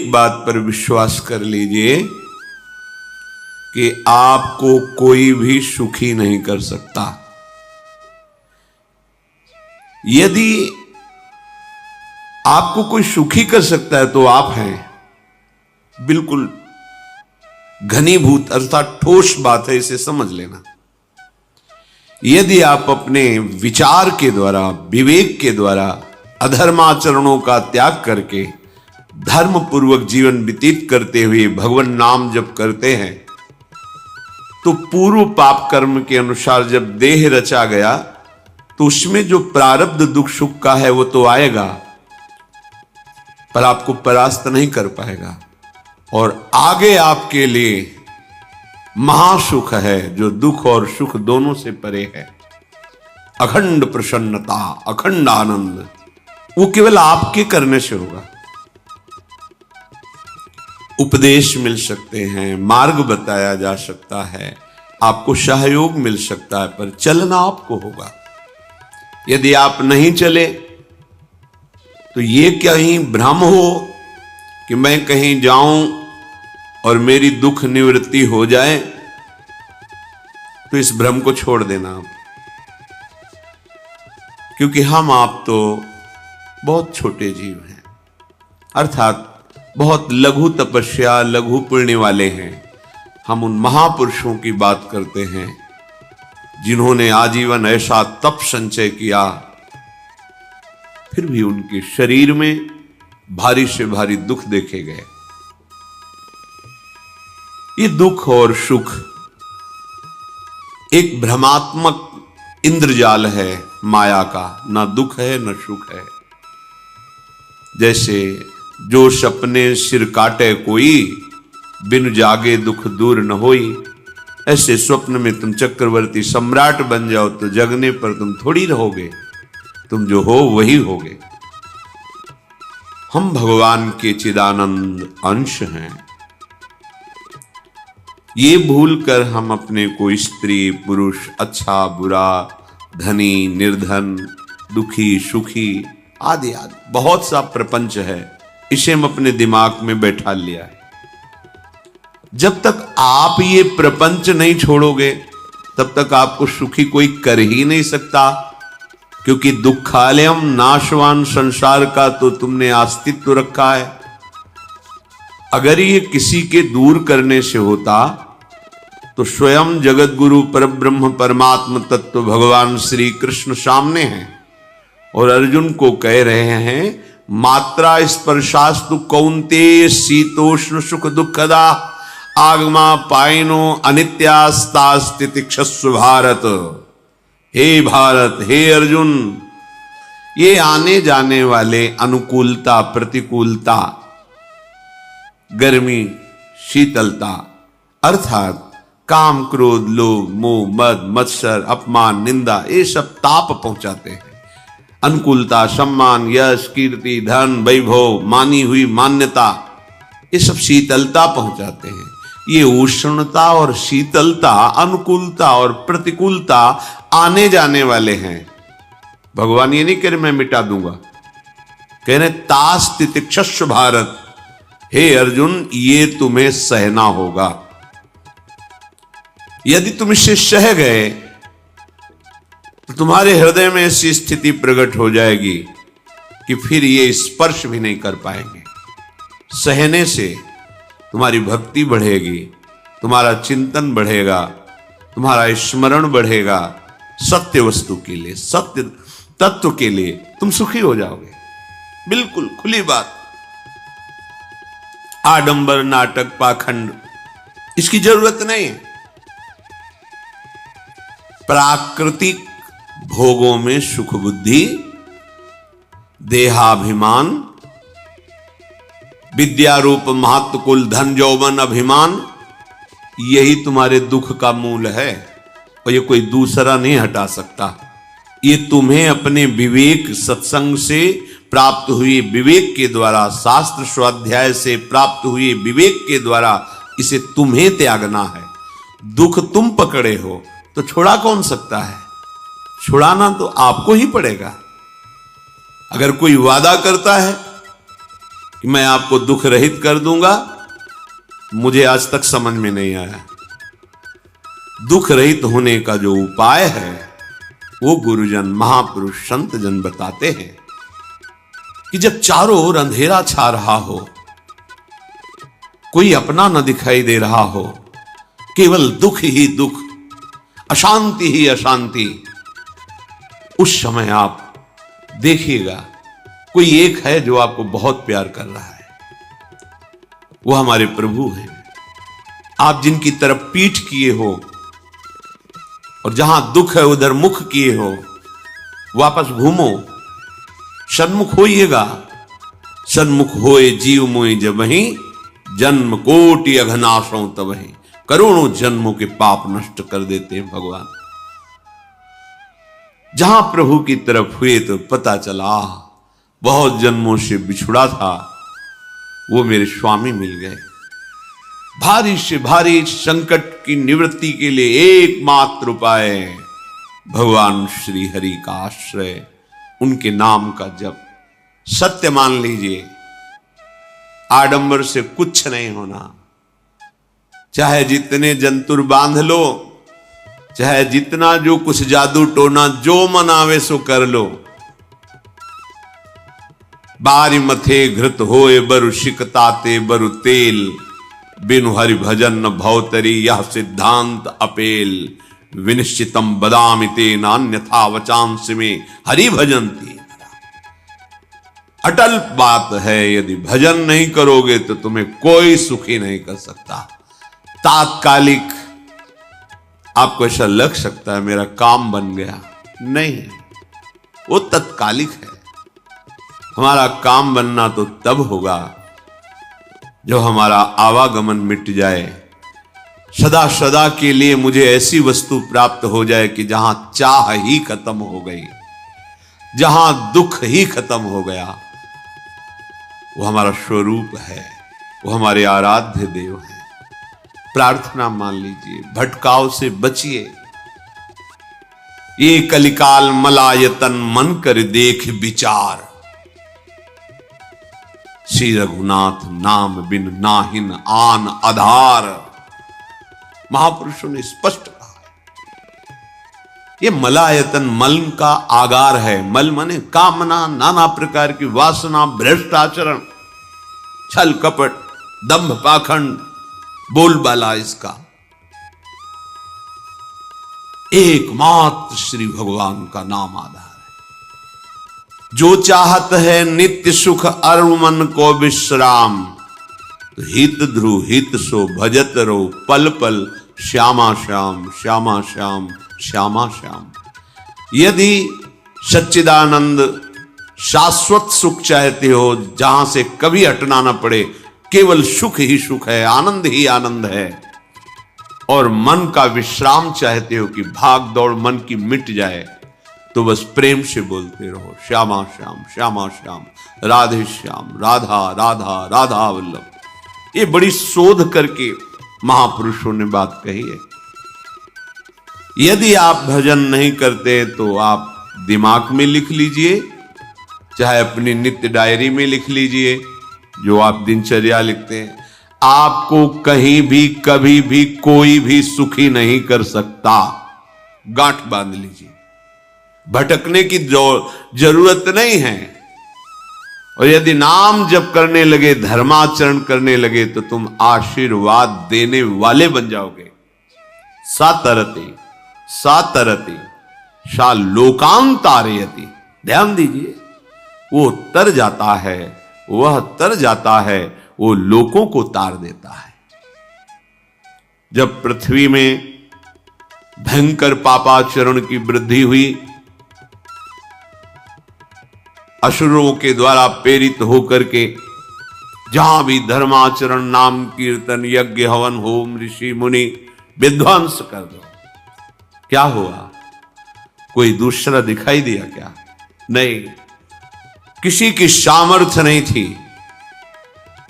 एक बात पर विश्वास कर लीजिए कि आपको कोई भी सुखी नहीं कर सकता। यदि आपको कोई सुखी कर सकता है तो आप हैं। बिल्कुल घनीभूत अर्थात ठोस बात है, इसे समझ लेना। यदि आप अपने विचार के द्वारा, विवेक के द्वारा अधर्माचरणों का त्याग करके धर्म पूर्वक जीवन व्यतीत करते हुए भगवान नाम जप करते हैं, तो पूर्व पाप कर्म के अनुसार जब देह रचा गया तो उसमें जो प्रारब्ध दुख सुख का है वो तो आएगा, पर आपको परास्त नहीं कर पाएगा। और आगे आपके लिए महासुख है जो दुख और सुख दोनों से परे है। अखंड प्रसन्नता, अखंड आनंद, वो केवल आपके करने से होगा। उपदेश मिल सकते हैं, मार्ग बताया जा सकता है, आपको सहयोग मिल सकता है, पर चलना आपको होगा। यदि आप नहीं चले तो ये कहीं भ्रम हो कि मैं कहीं जाऊं और मेरी दुख निवृत्ति हो जाए, तो इस भ्रम को छोड़ देना आप। क्योंकि हम आप तो बहुत छोटे जीव हैं, अर्थात बहुत लघु तपस्या, लघु पुण्य वाले हैं। हम उन महापुरुषों की बात करते हैं जिन्होंने आजीवन ऐसा तप संचय किया, फिर भी उनके शरीर में भारी से भारी दुख देखे गए। ये दुख और सुख एक भ्रमात्मक इंद्रजाल है माया का, ना दुख है न सुख है। जैसे जो सपने सिर काटे कोई, बिन जागे दुख दूर न होई। ऐसे स्वप्न में तुम चक्रवर्ती सम्राट बन जाओ तो जगने पर तुम थोड़ी रहोगे, तुम जो हो वही होगे। हम भगवान के चिदानंद अंश हैं। ये भूलकर हम अपने को स्त्री पुरुष, अच्छा बुरा, धनी निर्धन, दुखी सुखी आदि आदि बहुत सा प्रपंच है, इसे हम अपने दिमाग में बैठा लिया है। जब तक आप ये प्रपंच नहीं छोड़ोगे तब तक आपको सुखी कोई कर ही नहीं सकता, क्योंकि दुखालयम नाशवान संसार का तो तुमने अस्तित्व रखा है। अगर ये किसी के दूर करने से होता तो स्वयं जगत गुरु परब्रह्म परमात्म तत्व भगवान श्री कृष्ण सामने हैं और अर्जुन को कह रहे हैं, मात्रा स्पर्शास्तु कौन्तेय शीतोष्ण सुख दुखदा आगमा पायनो अनित्यास्तास्तितिक्षस्व भारत। हे भारत, हे अर्जुन, ये आने जाने वाले अनुकूलता प्रतिकूलता, गर्मी शीतलता, अर्थात काम क्रोध लोभ मोह मद मत्सर अपमान निंदा, ये सब ताप पहुंचाते हैं। अनुकूलता सम्मान यश कीर्ति धन वैभव, मानी हुई मान्यता, ये सब शीतलता पहुंचाते हैं। ये उष्णता और शीतलता, अनुकूलता और प्रतिकूलता आने जाने वाले हैं। भगवान ये नहीं कह रहे मैं मिटा दूंगा, कह रहे तास तितिक्षस्व भारत। हे अर्जुन, ये तुम्हें सहना होगा। यदि तुम इसे सह गए तो तुम्हारे हृदय में ऐसी स्थिति प्रकट हो जाएगी कि फिर ये स्पर्श भी नहीं कर पाएंगे। सहने से तुम्हारी भक्ति बढ़ेगी, तुम्हारा चिंतन बढ़ेगा, तुम्हारा स्मरण बढ़ेगा। सत्य वस्तु के लिए, सत्य तत्व के लिए तुम सुखी हो जाओगे। बिल्कुल खुली बात। आडंबर नाटक पाखंड इसकी जरूरत नहीं है। प्राकृतिक भोगों में सुख बुद्धि, देहाभिमान, विद्या रूप महत्व कुल धन यौवन अभिमान, यही तुम्हारे दुख का मूल है और ये कोई दूसरा नहीं हटा सकता। ये तुम्हें अपने विवेक सत्संग से प्राप्त हुए विवेक के द्वारा, शास्त्र स्वाध्याय से प्राप्त हुए विवेक के द्वारा इसे तुम्हें त्यागना है। दुख तुम पकड़े हो तो छुड़ा कौन सकता है? छुड़ाना तो आपको ही पड़ेगा। अगर कोई वादा करता है कि मैं आपको दुख रहित कर दूंगा, मुझे आज तक समझ में नहीं आया। दुख रहित होने का जो उपाय है वो गुरुजन, महापुरुष, संत जन बताते हैं कि जब चारों ओर अंधेरा छा रहा हो, कोई अपना न दिखाई दे रहा हो, केवल दुख ही दुख, अशांति ही अशांति, उस समय आप देखिएगा कोई एक है जो आपको बहुत प्यार कर रहा है। वो हमारे प्रभु हैं। आप जिनकी तरफ पीठ किए हो और जहां दुख है उधर मुख किए हो, वापस घूमो, सन्मुख होइएगा। सन्मुख होए जीव मोहि जबहि, जन्म कोटि अघनाशों तबहि। करोड़ों जन्मों के पाप नष्ट कर देते हैं भगवान। जहां प्रभु की तरफ हुए तो पता चला बहुत जन्मों से बिछुड़ा था, वो मेरे स्वामी मिल गए। भारी से भारी संकट की निवृत्ति के लिए एकमात्र उपाय भगवान श्री हरि का आश्रय, उनके नाम का जप। सत्य मान लीजिए, आडंबर से कुछ नहीं होना। चाहे जितने जंतुर बांध लो, चाहे जितना जो कुछ जादू टोना जो मनावे सो कर लो, बारी मथे घृत होए बरु शिकताते बरु तेल, बिनु हरि भजन न भवतरी यह सिद्धांत अपेल। विनिश्चितम बदामिते नान्यथा वचांस में हरि भजंती। अटल बात है, यदि भजन नहीं करोगे तो तुम्हें कोई सुखी नहीं कर सकता। तात्कालिक आपको ऐसा लग सकता है मेरा काम बन गया, नहीं, वो तत्कालिक है। हमारा काम बनना तो तब होगा जो हमारा आवागमन मिट जाए, सदा सदा के लिए मुझे ऐसी वस्तु प्राप्त हो जाए कि जहां चाह ही खत्म हो गई, जहां दुख ही खत्म हो गया। वो हमारा स्वरूप है, वो हमारे आराध्य देव हैं। प्रार्थना मान लीजिए, भटकाव से बचिए। ये कलिकाल मलायतन मन कर देख विचार, श्री रघुनाथ नाम बिन नाहिन आन आधार। महापुरुषों ने स्पष्ट कहा है। ये मलायतन मल का आगार है। मल माने कामना, नाना प्रकार की वासना, भ्रष्ट आचरण, छल कपट, दंभ पाखंड, बोलबाला, इसका एकमात्र श्री भगवान का नाम आधार है। जो चाहत है नित्य सुख अर मन को विश्राम, तो हित ध्रुव हित सो भजत रो पल पल श्यामा श्याम श्यामा श्याम श्यामा श्याम। यदि सच्चिदानंद शाश्वत सुख चाहते हो, जहां से कभी हटना ना पड़े, केवल सुख ही सुख है, आनंद ही आनंद है, और मन का विश्राम चाहते हो कि भाग दौड़ मन की मिट जाए, तो बस प्रेम से बोलते रहो श्यामा श्याम श्यामा श्याम, राधे श्याम, राधा राधा राधा वल्लभ। ये बड़ी शोध करके महापुरुषों ने बात कही है। यदि आप भजन नहीं करते तो आप दिमाग में लिख लीजिए, चाहे अपनी नित्य डायरी में लिख लीजिए, जो आप दिनचर्या लिखते हैं। आपको कहीं भी कभी भी कोई भी सुखी नहीं कर सकता। गांठ बांध लीजिए, भटकने की जरूरत नहीं है। और यदि नाम जप करने लगे, धर्माचरण करने लगे, तो तुम आशीर्वाद देने वाले बन जाओगे। सातरति सातरति सा लोकांतारयति। ध्यान दीजिए, वो तर जाता है, वह तर जाता है, वो लोकों को तार देता है। जब पृथ्वी में भयंकर पापाचरण की वृद्धि हुई, असुरों के द्वारा प्रेरित होकर के जहां भी धर्माचरण, नाम कीर्तन, यज्ञ, हवन, होम, ऋषि मुनि विध्वंस कर दो, क्या हुआ? कोई दूसरा दिखाई दिया क्या? नहीं, किसी की सामर्थ्य नहीं थी।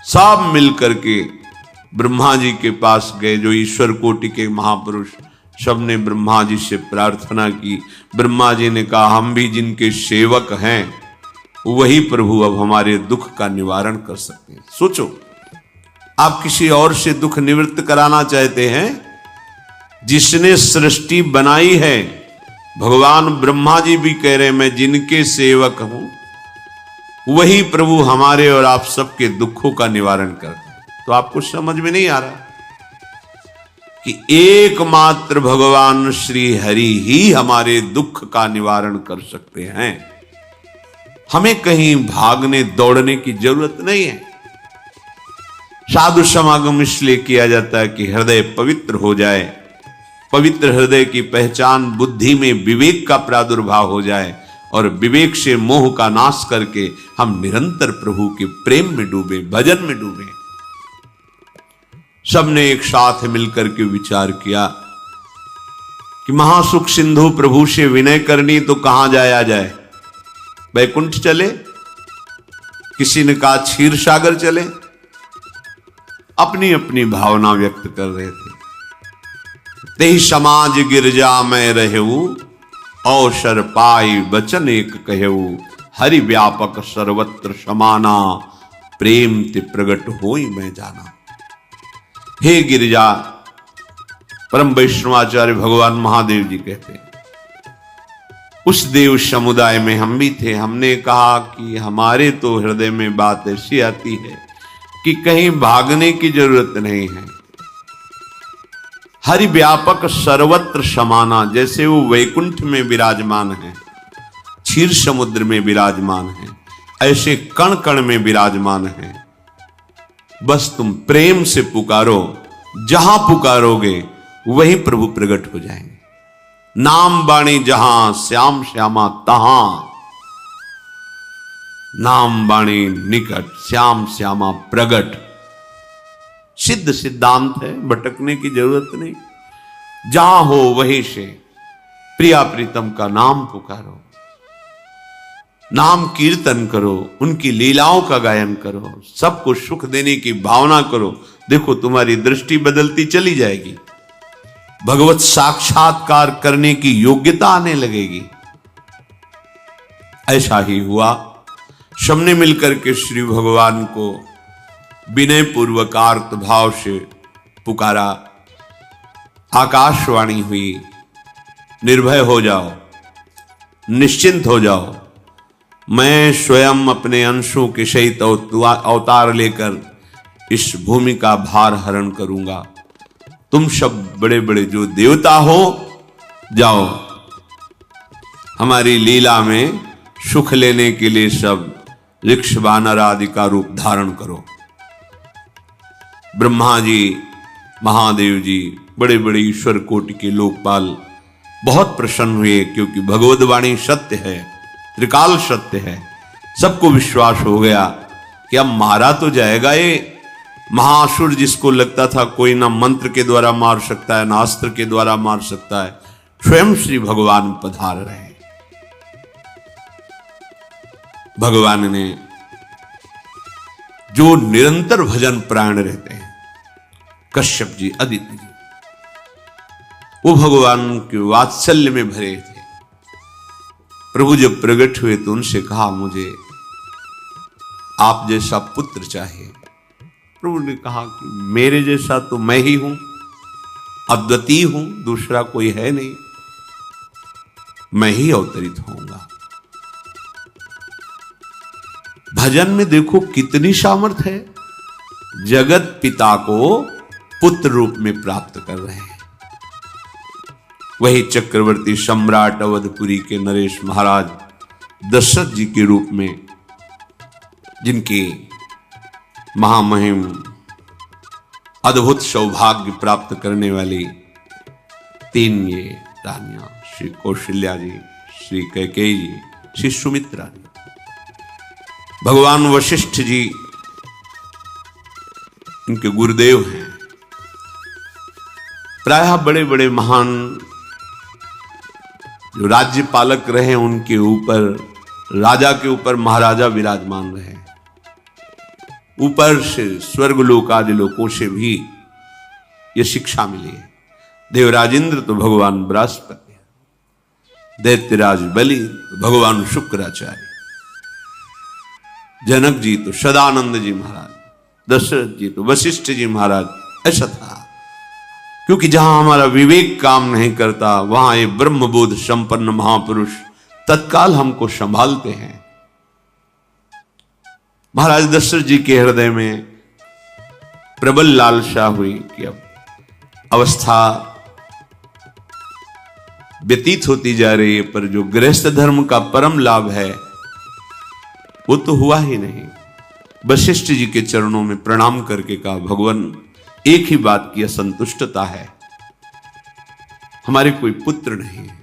सब मिलकर के ब्रह्मा जी के पास गए, जो ईश्वर कोटि के महापुरुष, सबने ब्रह्मा जी से प्रार्थना की। ब्रह्मा जी ने कहा, हम भी जिनके सेवक हैं, वही प्रभु अब हमारे दुख का निवारण कर सकते हैं। सोचो, आप किसी और से दुख निवृत्त कराना चाहते हैं, जिसने सृष्टि बनाई है, भगवान ब्रह्मा जी भी कह रहे हैं मैं जिनके सेवक हूं, वही प्रभु हमारे और आप सबके दुखों का निवारण करते हैं। तो आपको समझ में नहीं आ रहा कि एकमात्र भगवान श्री हरि ही हमारे दुख का निवारण कर सकते हैं। हमें कहीं भागने दौड़ने की जरूरत नहीं है। साधु समागम इसलिए किया जाता है कि हृदय पवित्र हो जाए, पवित्र हृदय की पहचान बुद्धि में विवेक का प्रादुर्भाव हो जाए, और विवेक से मोह का नाश करके हम निरंतर प्रभु के प्रेम में डूबे, भजन में डूबे। सबने एक साथ मिलकर के विचार किया कि महासुख सिंधु प्रभु से विनय करनी तो कहां जाया जाए, वैकुंठ चले, किसी ने कहा क्षीर सागर चले, अपनी अपनी भावना व्यक्त कर रहे थे। तेहि समाज गिरजा में रहू, अवसर पाई वचन एक कहू, हरि व्यापक सर्वत्र समाना, प्रेम ते प्रगट होई मैं जाना। हे गिरिजा, परम वैष्णवाचार्य भगवान महादेव जी कहते हैं, उस देव समुदाय में हम भी थे। हमने कहा कि हमारे तो हृदय में बात ऐसी आती है कि कहीं भागने की जरूरत नहीं है। हरि व्यापक सर्वत्र समाना, जैसे वो वैकुंठ में विराजमान है, क्षीर समुद्र में विराजमान है, ऐसे कण कण में विराजमान है। बस तुम प्रेम से पुकारो, जहां पुकारोगे वहीं प्रभु प्रकट हो जाएंगे। नाम बाणी जहां श्याम श्यामा तहां, नाम बाणी निकट श्याम श्यामा प्रगट। सिद्ध सिद्धांत है, भटकने की जरूरत नहीं। जहां हो वहीं से प्रिया प्रीतम का नाम पुकारो, नाम कीर्तन करो, उनकी लीलाओं का गायन करो, सबको सुख देने की भावना करो। देखो तुम्हारी दृष्टि बदलती चली जाएगी, भगवत साक्षात्कार करने की योग्यता आने लगेगी। ऐसा ही हुआ। सबने मिलकर के श्री भगवान को विनय पूर्वक आर्त भाव से पुकारा। आकाशवाणी हुई, निर्भय हो जाओ, निश्चिंत हो जाओ, मैं स्वयं अपने अंशों के सहित अवतार लेकर इस भूमि का भार हरण करूंगा। तुम सब बड़े बड़े जो देवता हो, जाओ हमारी लीला में सुख लेने के लिए सब ऋक्ष वानर आदि का रूप धारण करो। ब्रह्मा जी, महादेव जी, बड़े बड़े ईश्वर कोटि के लोकपाल बहुत प्रसन्न हुए, क्योंकि भगवद वाणी सत्य है, त्रिकाल सत्य है। सबको विश्वास हो गया कि अब मारा तो जाएगा ये महासुर, जिसको लगता था कोई ना मंत्र के द्वारा मार सकता है, ना अस्त्र के द्वारा मार सकता है। स्वयं श्री भगवान पधार रहे। भगवान ने जो निरंतर भजन प्राण रहते हैं, कश्यप जी, अदिति जी, वो भगवान के वात्सल्य में भरे थे। प्रभु जब प्रकट हुए तो उनसे कहा, मुझे आप जैसा पुत्र चाहिए। प्रभु ने कहा कि मेरे जैसा तो मैं ही हूं, अद्वितीय हूं, दूसरा कोई है नहीं, मैं ही अवतरित होऊंगा। भजन में देखो कितनी सामर्थ्य है। जगत पिता को पुत्र रूप में प्राप्त कर रहे हैं। वही चक्रवर्ती सम्राट अवधपुरी के नरेश महाराज दशरथ जी के रूप में, जिनकी महामहिम अद्भुत सौभाग्य प्राप्त करने वाली तीन ये रानियां, श्री कौशल्या जी, श्री कैकेयी जी, श्री सुमित्रा जी, भगवान वशिष्ठ जी इनके गुरुदेव हैं। प्रायः बड़े बड़े महान जो राज्य पालक रहे, उनके ऊपर, राजा के ऊपर महाराजा विराजमान रहे। ऊपर से स्वर्गलोक आदि लोकों से भी यह शिक्षा मिली है। देवराजेंद्र तो भगवान बृहस्पति, दैत्यराज बलि तो भगवान शुक्राचार्य, जनक जी तो सदानंद जी महाराज, दशरथ जी तो वशिष्ठ जी महाराज, ऐसा था। क्योंकि जहां हमारा विवेक काम नहीं करता वहां ये ब्रह्मबोध संपन्न महापुरुष तत्काल हमको संभालते हैं। महाराज दशरथ जी के हृदय में प्रबल लालसा हुई कि अब अवस्था व्यतीत होती जा रही है, पर जो गृहस्थ धर्म का परम लाभ है वो तो हुआ ही नहीं। वशिष्ठ जी के चरणों में प्रणाम करके कहा, भगवान एक ही बात की असंतुष्टता है, हमारे कोई पुत्र नहीं है।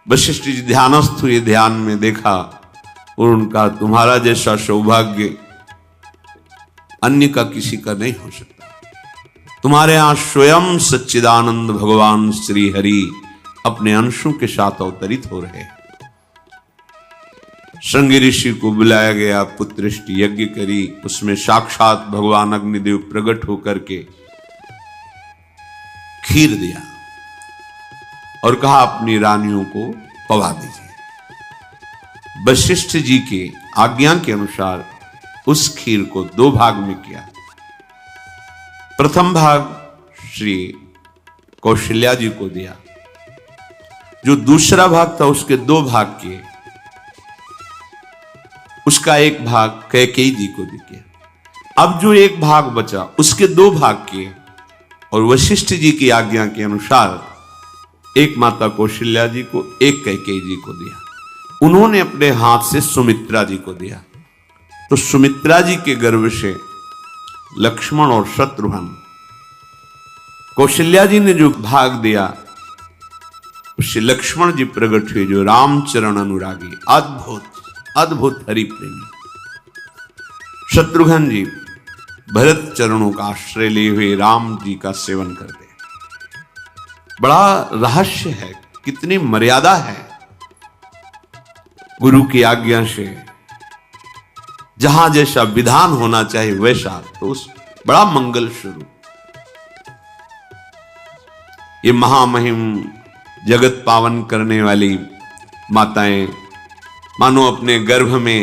वशिष्ठ जी ध्यानस्थ हुए, ध्यान में देखा और उनका, तुम्हारा जैसा सौभाग्य अन्य का किसी का नहीं हो सकता। तुम्हारे यहां स्वयं सच्चिदानंद भगवान श्री हरि अपने अंशों के साथ अवतरित हो रहे। श्रृंगी ऋषि को बुलाया गया, पुत्रष्टि यज्ञ करी, उसमें साक्षात भगवान अग्निदेव प्रकट होकर के खीर दिया और कहा अपनी रानियों को पवा दीजिए। वशिष्ठ जी के आज्ञा के अनुसार उस खीर को 2 भाग में किया। प्रथम भाग श्री कौशल्या जी को दिया, जो दूसरा भाग था उसके 2 भाग किए, उसका 1 भाग कैकेयी जी को दिया। अब जो 1 भाग बचा उसके 2 भाग किए और वशिष्ठ जी की आज्ञा के अनुसार एक माता कौशल्या जी को, एक कैकेयी जी को दिया। उन्होंने अपने हाथ से सुमित्रा जी को दिया। तो सुमित्रा जी के गर्भ से लक्ष्मण और शत्रुघ्न, कौशल्या जी ने जो भाग दिया उससे लक्ष्मण जी प्रकट हुए, जो रामचरण अनुरागी, अद्भुत अद्भुत हरि प्रेमी। शत्रुघ्न जी भरत चरणों का आश्रय लिए हुए राम जी का सेवन करते। बड़ा रहस्य है, कितनी मर्यादा है। गुरु की आज्ञा से जहां जैसा विधान होना चाहिए वैसा, तो उस बड़ा मंगल स्वरूप। ये महामहिम जगत पावन करने वाली माताएं मानो अपने गर्भ में